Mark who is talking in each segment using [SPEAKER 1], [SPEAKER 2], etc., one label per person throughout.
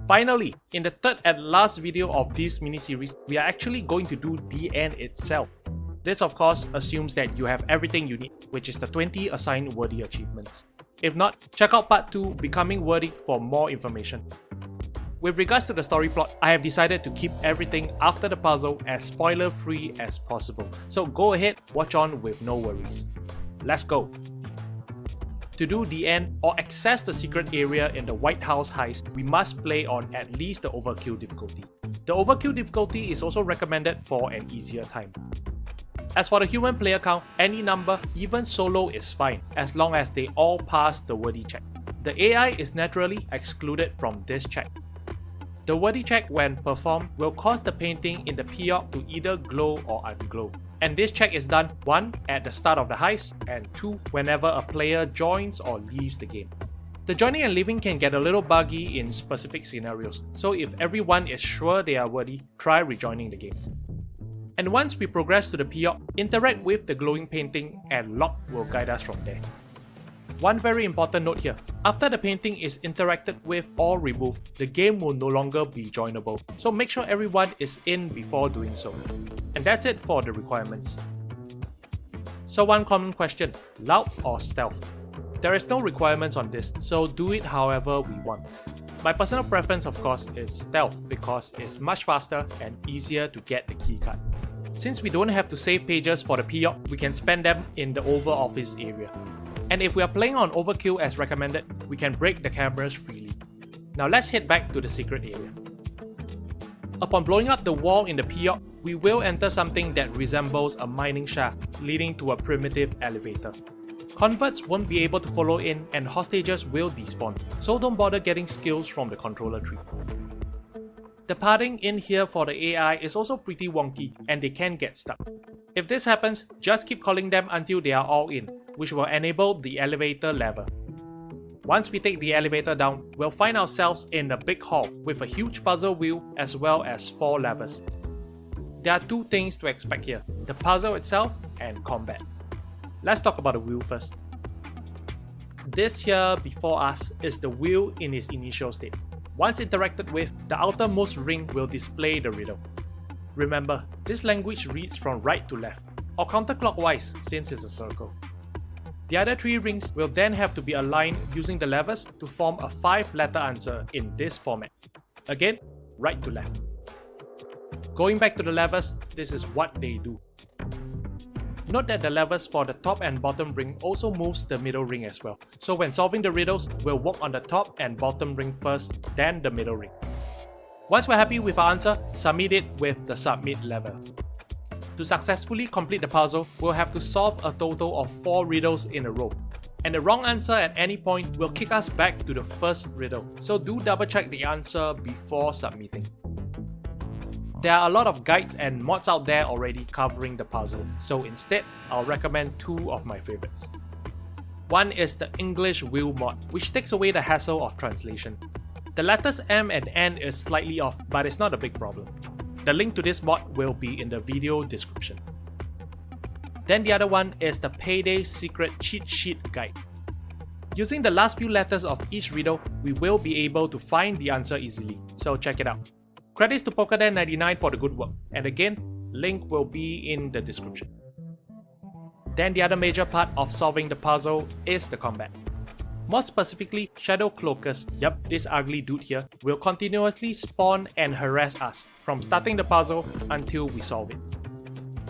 [SPEAKER 1] Finally, in the third and last video of this mini-series, we are actually going to do the end itself. This of course assumes that you have everything you need, which is the 20 assigned worthy achievements. If not, check out part 2, Becoming Worthy, for more information. With regards to the story plot, I have decided to keep everything after the puzzle as spoiler-free as possible, so go ahead, watch on with no worries. Let's go! To do the end or access the secret area in the White House heist, we must play on at least the overkill difficulty. The overkill difficulty is also recommended for an easier time. As for the human player count, any number, even solo, is fine, as long as they all pass the worthy check. The AI is naturally excluded from this check. The worthy check, when performed, will cause the painting in the POC to either glow or unglow. And this check is done 1. At the start of the heist, and 2. Whenever a player joins or leaves the game. The joining and leaving can get a little buggy in specific scenarios, so if everyone is sure they are worthy, try rejoining the game. And once we progress to the POC, interact with the glowing painting and lock will guide us from there. One very important note here, after the painting is interacted with or removed, the game will no longer be joinable, so make sure everyone is in before doing so. And that's it for the requirements. So one common question, loud or stealth? There is no requirements on this, so do it however we want. My personal preference of course is stealth because it's much faster and easier to get the keycard. Since we don't have to save pages for the POC, we can spend them in the Oval Office area. And if we are playing on overkill as recommended, we can break the cameras freely. Now let's head back to the secret area. Upon blowing up the wall in the POC, we will enter something that resembles a mining shaft leading to a primitive elevator. Converts won't be able to follow in and hostages will despawn, so don't bother getting skills from the controller tree. The pathing in here for the AI is also pretty wonky and they can get stuck. If this happens, just keep calling them until they are all in, which will enable the elevator lever. Once we take the elevator down, we'll find ourselves in a big hall with a huge puzzle wheel as well as 4 levers. There are 2 things to expect here, the puzzle itself and combat. Let's talk about the wheel first. This here before us is the wheel in its initial state. Once interacted with, the outermost ring will display the riddle. Remember, this language reads from right to left, or counterclockwise since it's a circle. The other 3 rings will then have to be aligned using the levers to form a 5-letter answer in this format. Again, right to left. Going back to the levers, this is what they do. Note that the levers for the top and bottom ring also moves the middle ring as well, so when solving the riddles, we'll work on the top and bottom ring first, then the middle ring. Once we're happy with our answer, submit it with the submit lever. To successfully complete the puzzle, we'll have to solve a total of 4 riddles in a row. And the wrong answer at any point will kick us back to the first riddle, so do double check the answer before submitting. There are a lot of guides and mods out there already covering the puzzle, so instead, I'll recommend 2 of my favorites. One is the English Wheel mod, which takes away the hassle of translation. The letters M and N is slightly off, but it's not a big problem. The link to this mod will be in the video description. Then the other one is the Payday Secret Cheat Sheet Guide. Using the last few letters of each riddle, we will be able to find the answer easily, so check it out. Credits to PokerDan99 for the good work, and again, link will be in the description. Then the other major part of solving the puzzle is the combat. More specifically, Shadow Cloakers, yup, this ugly dude here, will continuously spawn and harass us, from starting the puzzle until we solve it.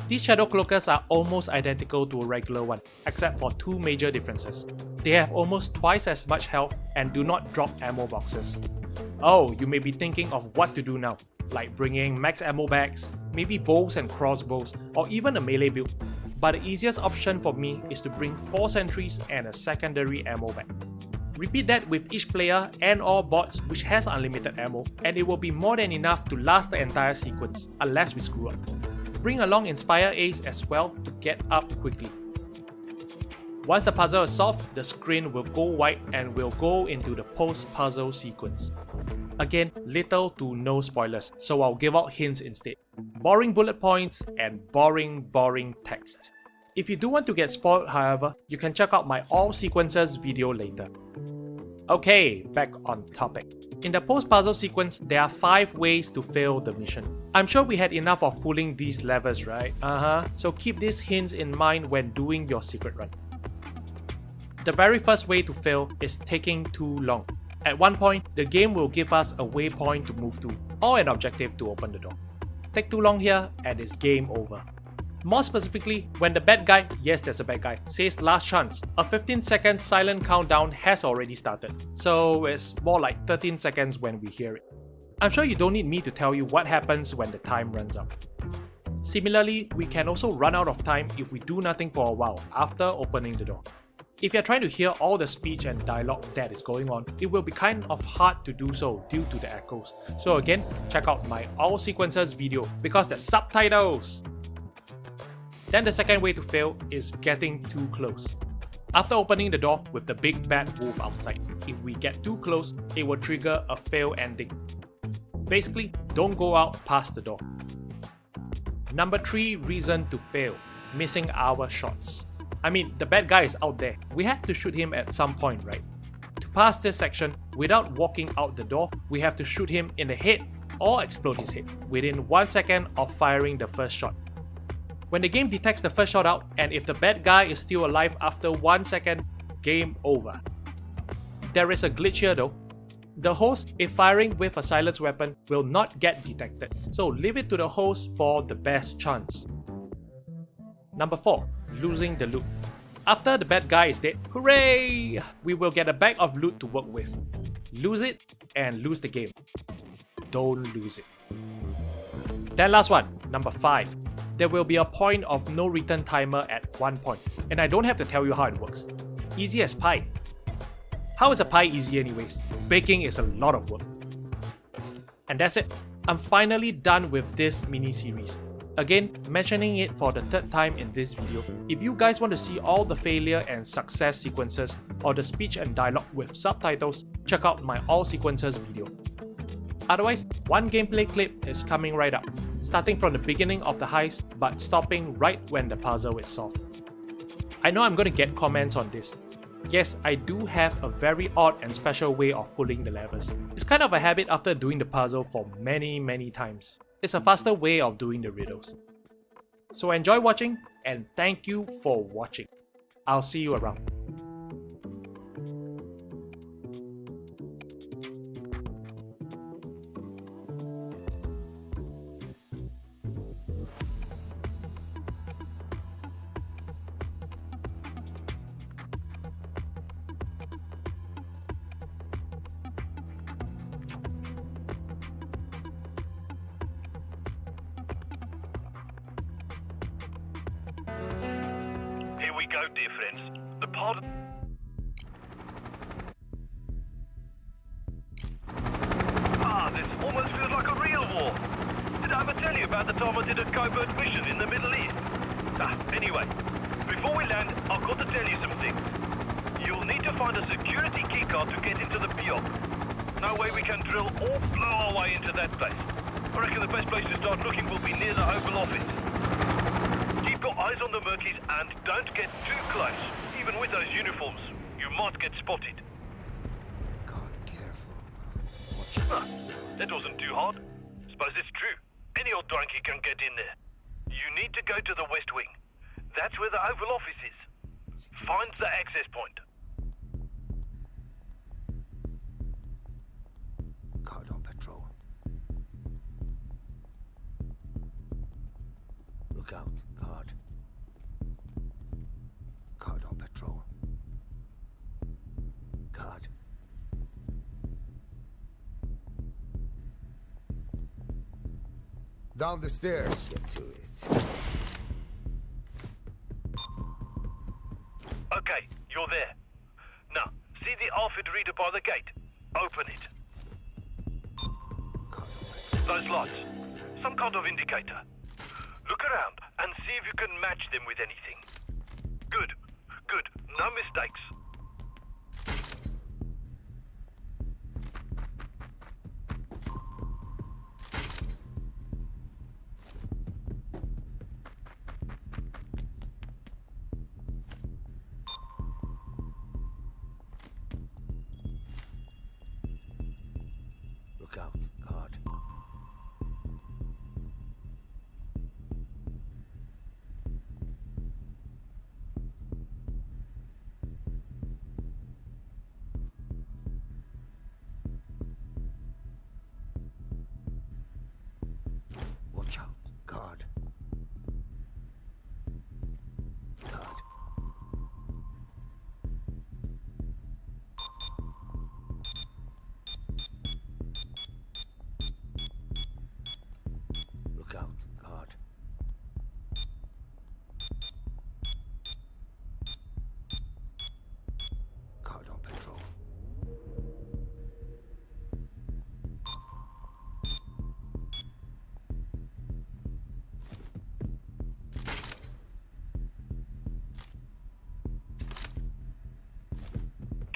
[SPEAKER 1] These Shadow Cloakers are almost identical to a regular one, except for 2 major differences. They have almost twice as much health and do not drop ammo boxes. Oh, you may be thinking of what to do now, like bringing max ammo bags, maybe bows and crossbows, or even a melee build. But the easiest option for me is to bring 4 sentries and a secondary ammo bag. Repeat that with each player and or bots which has unlimited ammo, and it will be more than enough to last the entire sequence, unless we screw up. Bring along Inspire Ace as well to get up quickly. Once the puzzle is solved, the screen will go white and we'll go into the post-puzzle sequence. Again, little to no spoilers, so I'll give out hints instead. Boring bullet points and boring text. If you do want to get spoiled however, you can check out my all sequences video later. Okay, back on topic. In the post-puzzle sequence, there are 5 ways to fail the mission. I'm sure we had enough of pulling these levers, right? So keep these hints in mind when doing your secret run. The very first way to fail is taking too long. At one point, the game will give us a waypoint to move to, or an objective to open the door. Take too long here, and it's game over. More specifically, when the bad guy, yes there's a bad guy, says last chance, a 15-second silent countdown has already started, so it's more like 13 seconds when we hear it. I'm sure you don't need me to tell you what happens when the time runs out. Similarly, we can also run out of time if we do nothing for a while after opening the door. If you're trying to hear all the speech and dialogue that is going on, it will be kind of hard to do so due to the echoes. So again, check out my all sequences video because there's subtitles! Then the second way to fail is getting too close. After opening the door with the big bad wolf outside, if we get too close, it will trigger a fail ending. Basically, don't go out past the door. Number 3 reason to fail, missing our shots. I mean, the bad guy is out there, we have to shoot him at some point, right? To pass this section, without walking out the door, we have to shoot him in the head or explode his head within 1 second of firing the first shot. When the game detects the first shot out, and if the bad guy is still alive after 1 second, game over. There is a glitch here though. The host, if firing with a silenced weapon, will not get detected, so leave it to the host for the best chance. Number 4. Losing the loot. After the bad guy is dead, hooray! We will get a bag of loot to work with. Lose it and lose the game. Don't lose it. Then last one, number 5. There will be a point of no return timer at one point, and I don't have to tell you how it works. Easy as pie. How is a pie easy anyways? Baking is a lot of work. And that's it. I'm finally done with this mini-series. Again, mentioning it for the 3rd time in this video, if you guys want to see all the failure and success sequences or the speech and dialogue with subtitles, check out my all sequences video. Otherwise, one gameplay clip is coming right up, starting from the beginning of the heist but stopping right when the puzzle is solved. I know I'm going to get comments on this. Yes, I do have a very odd and special way of pulling the levers. It's kind of a habit after doing the puzzle for many times. It's a faster way of doing the riddles. So enjoy watching and thank you for watching. I'll see you around.
[SPEAKER 2] Here we go, dear friends. The part... This almost feels like a real war. Did I ever tell you about the time I did a covert mission in the Middle East? Anyway, before we land, I've got to tell you some things. You'll need to find a security keycard to get into the Piog. No way we can drill or blow our way into that place. I reckon the best place to start looking will be near the Oval Office. Keep your eyes on the Merkeys and don't get too close. Even with those uniforms, you might get spotted.
[SPEAKER 3] God, careful.
[SPEAKER 2] That wasn't too hard. Suppose it's true. Any old donkey can get in there. You need to go to the West Wing. That's where the Oval Office is. Find the access point.
[SPEAKER 3] Guard on patrol. Look out, guard. Guard on patrol. Guard.
[SPEAKER 4] Down the stairs.
[SPEAKER 3] Get to it.
[SPEAKER 2] Okay, you're there. Now, see the ARFID reader by the gate? Open it.
[SPEAKER 3] Guard on patrol.
[SPEAKER 2] Those lights. Some kind of indicator. Look around and see if you can match them with anything. Good. Good. No mistakes.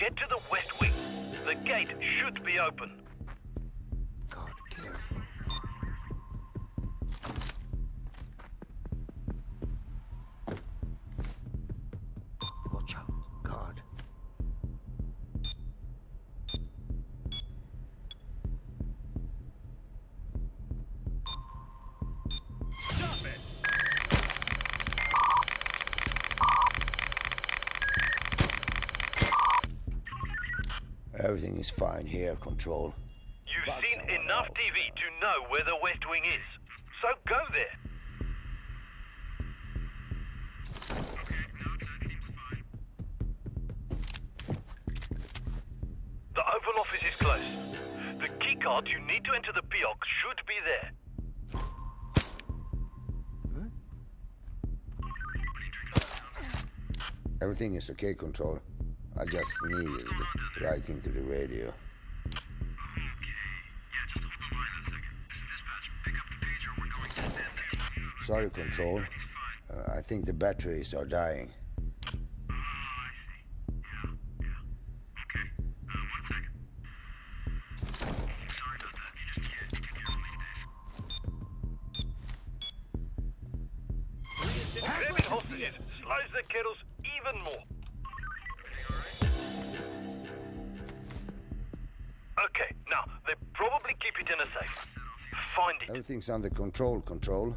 [SPEAKER 2] get to the west wing. The gate should be open.
[SPEAKER 3] God, careful. Watch out, God.
[SPEAKER 2] Stop it!
[SPEAKER 3] Everything is fine here, Control.
[SPEAKER 2] You've
[SPEAKER 3] But
[SPEAKER 2] seen
[SPEAKER 3] someone
[SPEAKER 2] enough
[SPEAKER 3] else.
[SPEAKER 2] TV to know where the west wing is. So go there. The Oval Office is close. The keycard you need to enter the PIOC should be there.
[SPEAKER 3] Everything is okay, Control. I just sneezed right into the radio. Sorry, Control. I think the batteries are dying.
[SPEAKER 2] Grabbing hostages slows the kettles even more. Okay, now, they probably keep it in a safe. Find it.
[SPEAKER 3] Everything's under control, Control.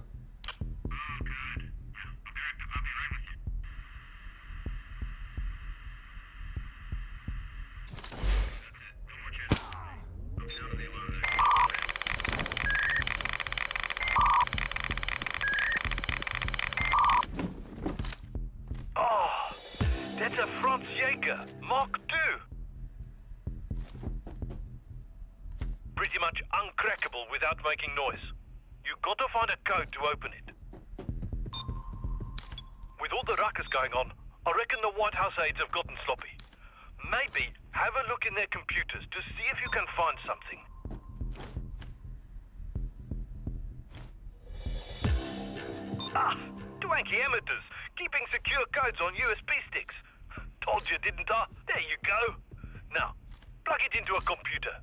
[SPEAKER 2] Oh, that's a Franz Jaeger Mark II. Pretty much uncrackable without making noise. You got to find a code to open it. With all the ruckus going on, I reckon the White House aides have gotten sloppy. Maybe have a look in their computers to see if you can find something. Ah, twanky amateurs, keeping secure codes on USB sticks. Told you, didn't I? There you go. Now, plug it into a computer.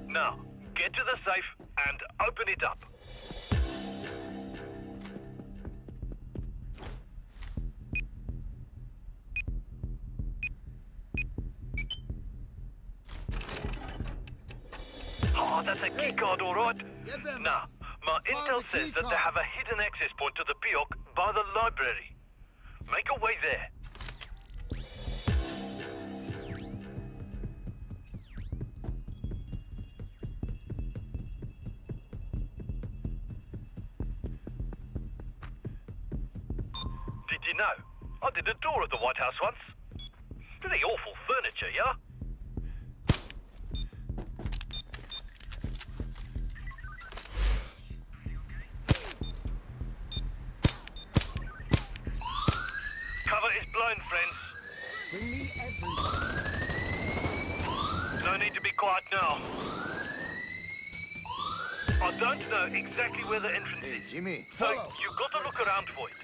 [SPEAKER 2] Now, get to the safe and open it up. Oh, that's a keycard, all right. Now, my intel says that they have a hidden access point to the PIOC by the library. Make a way there. Did you know? I did a tour of the White House once. Pretty awful furniture, yeah? Cover is blown, friends. No need to be quiet now. I don't know exactly where the entrance
[SPEAKER 3] Hey,
[SPEAKER 2] is.
[SPEAKER 3] Jimmy,
[SPEAKER 2] So
[SPEAKER 3] follow.
[SPEAKER 2] you've got to look around for it.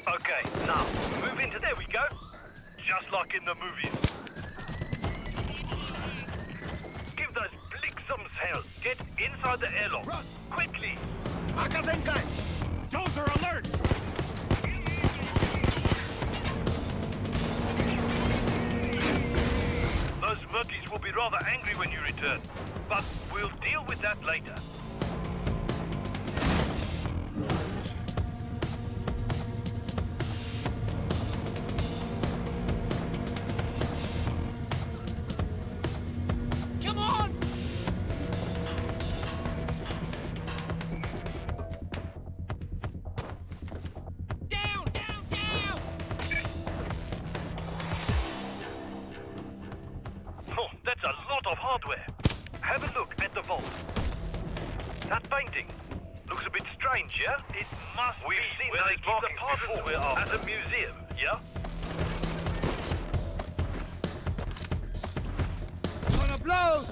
[SPEAKER 2] Okay, now move into there we go. Just like in the movies. Give those blicksums hell. Get inside the airlock.
[SPEAKER 4] Run.
[SPEAKER 2] Quickly.
[SPEAKER 4] Dozer alert!
[SPEAKER 2] Those Murkies will be rather angry when you return. But we'll deal with that later.
[SPEAKER 4] Come on! Down! Down! Down!
[SPEAKER 2] Oh, that's a lot of hardware. Have a look at the vault. That painting looks a bit strange, yeah? It must be where they keep the parts before as a museum, yeah?
[SPEAKER 3] blows!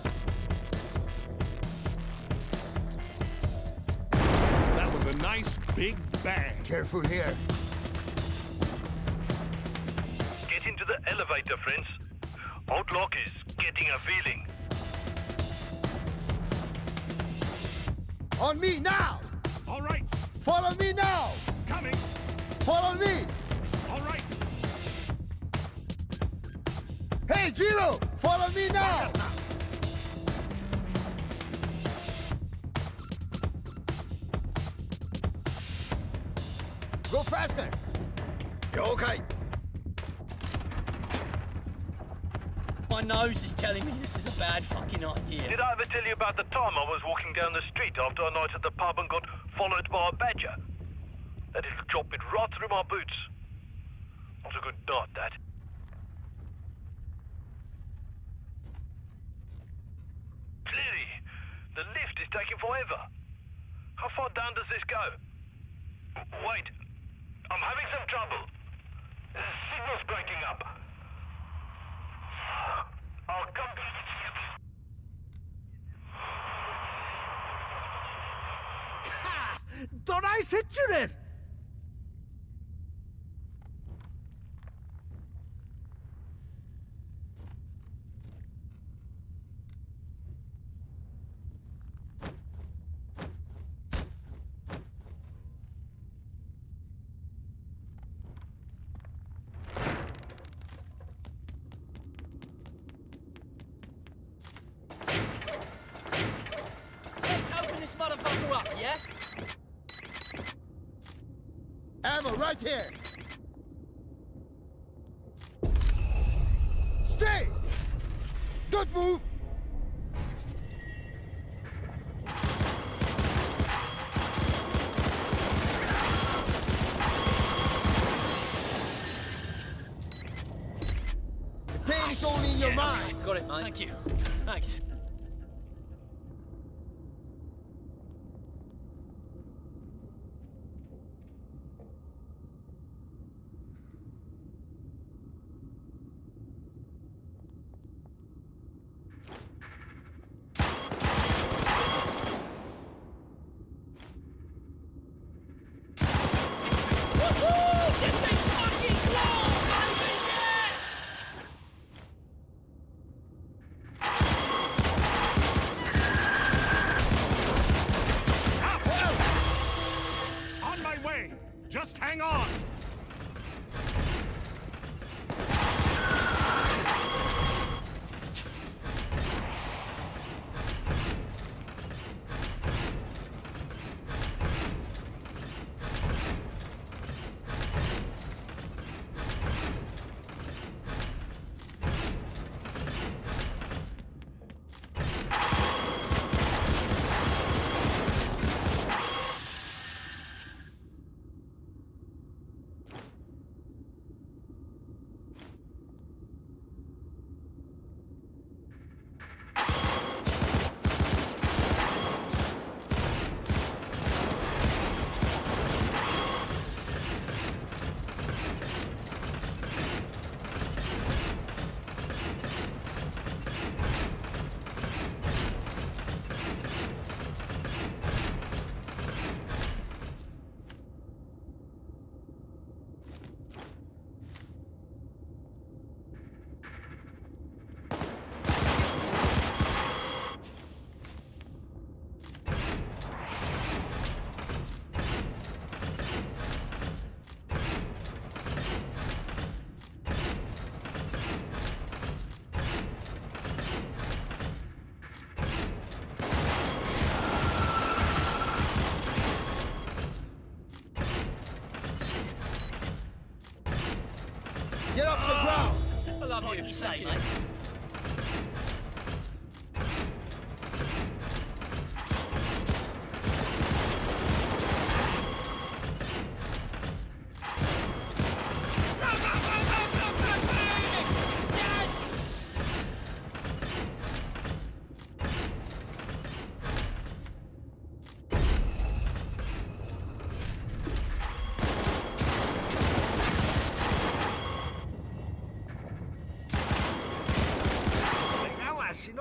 [SPEAKER 5] That was a nice big bang.
[SPEAKER 3] Careful here.
[SPEAKER 2] Get into the elevator, friends. Outlook is getting a feeling.
[SPEAKER 3] On me now!
[SPEAKER 5] All right,
[SPEAKER 3] Follow me now!
[SPEAKER 5] coming.
[SPEAKER 3] Follow me!
[SPEAKER 5] All right.
[SPEAKER 3] Hey, Giro! Follow me now! Go faster! You're okay.
[SPEAKER 4] My nose is telling me this is a bad fucking idea.
[SPEAKER 2] Did I ever tell you about the time I was walking down the street after a night at the pub and got followed by a badger? That little chop bit right through my boots. Not a good night, that. Clearly, the lift is taking forever. How far down does this go? Wait, I'm having some trouble. The signal's breaking up. I'll come back.
[SPEAKER 3] 너라이 새끼는!
[SPEAKER 4] Let's open this motherfucker up, yeah?
[SPEAKER 3] Ammo right here! Stay! Good move! The pain is only in your mind!
[SPEAKER 4] Got it, mate. Thank you. Thanks.
[SPEAKER 5] On my way. Just hang on.
[SPEAKER 3] Get off the ground!
[SPEAKER 4] I love you say, mate.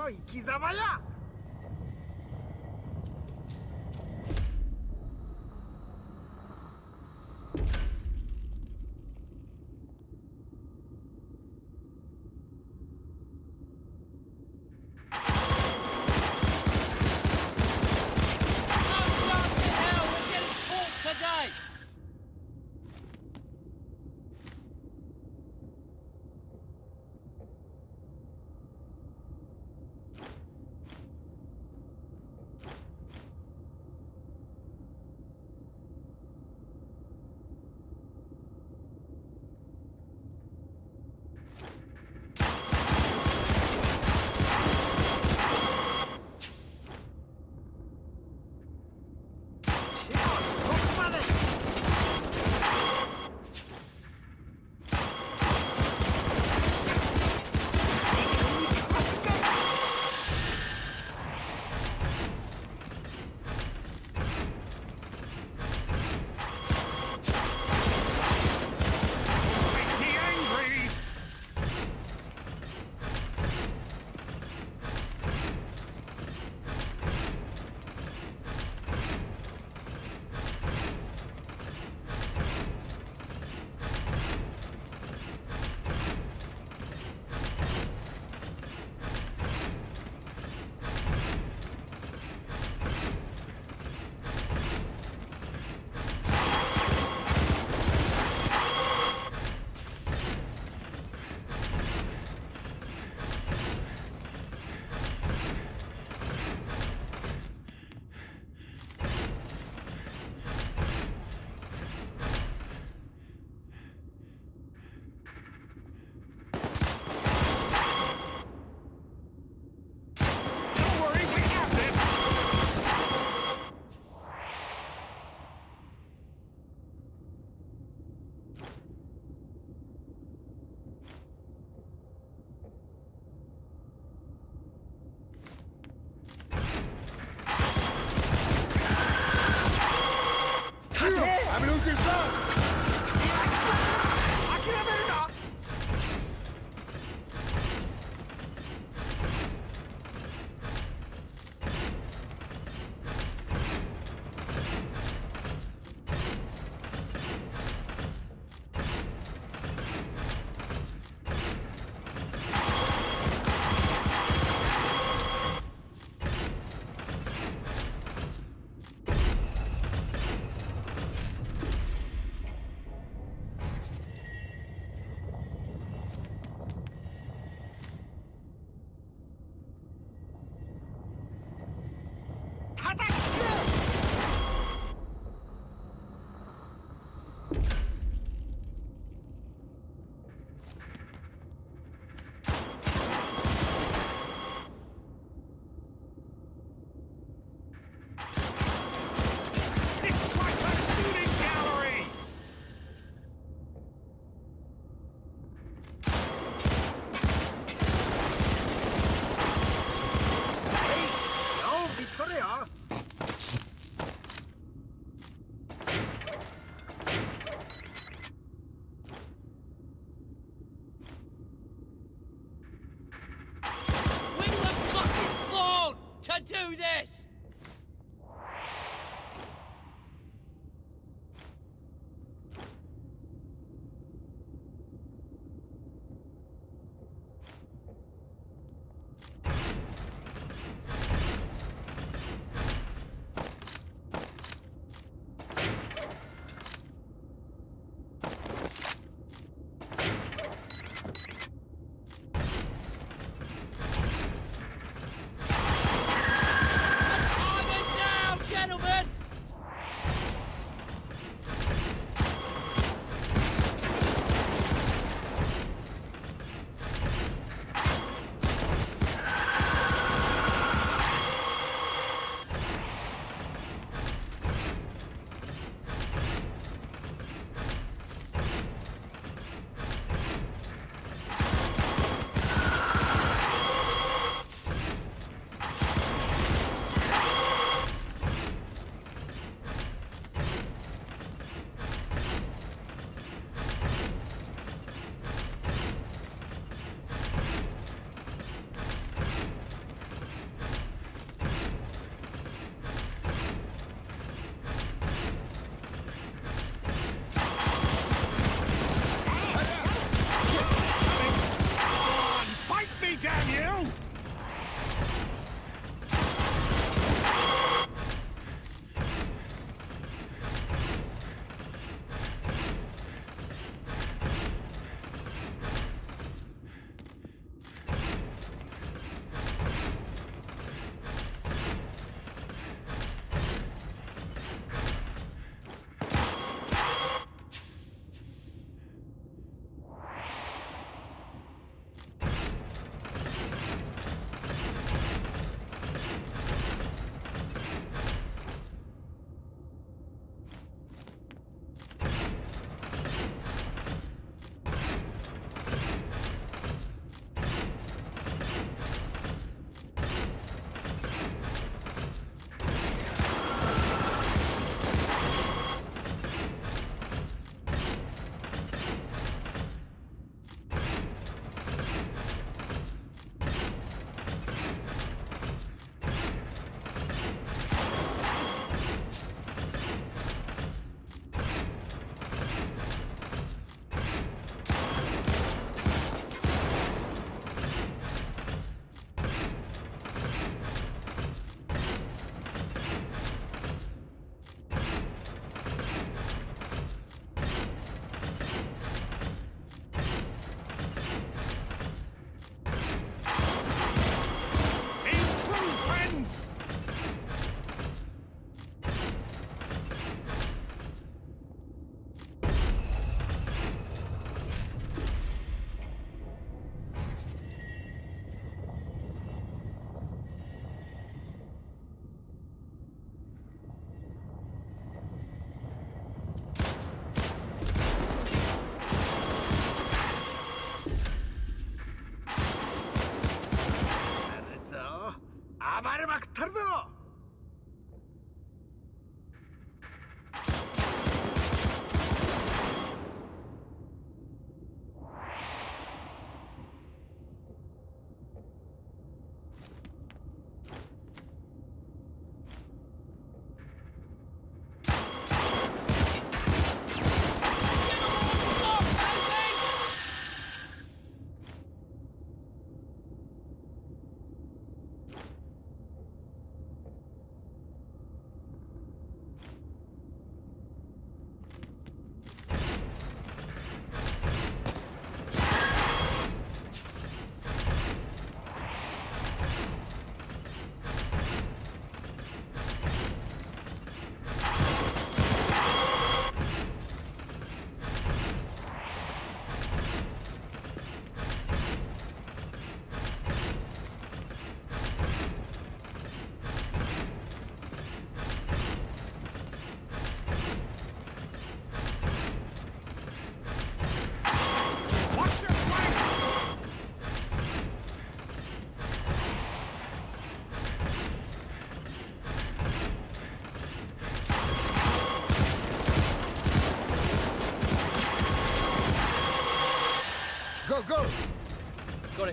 [SPEAKER 6] 生き様や。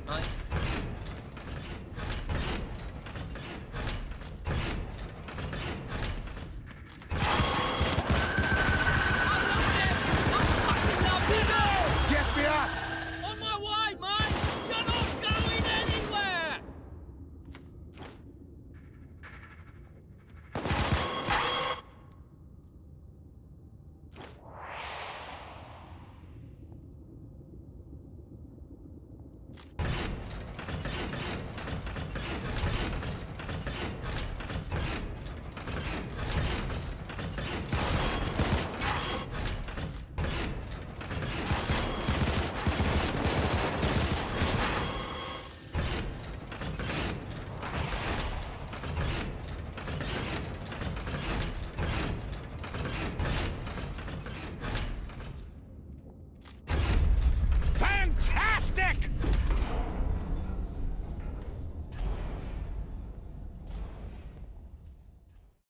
[SPEAKER 4] got it, mate.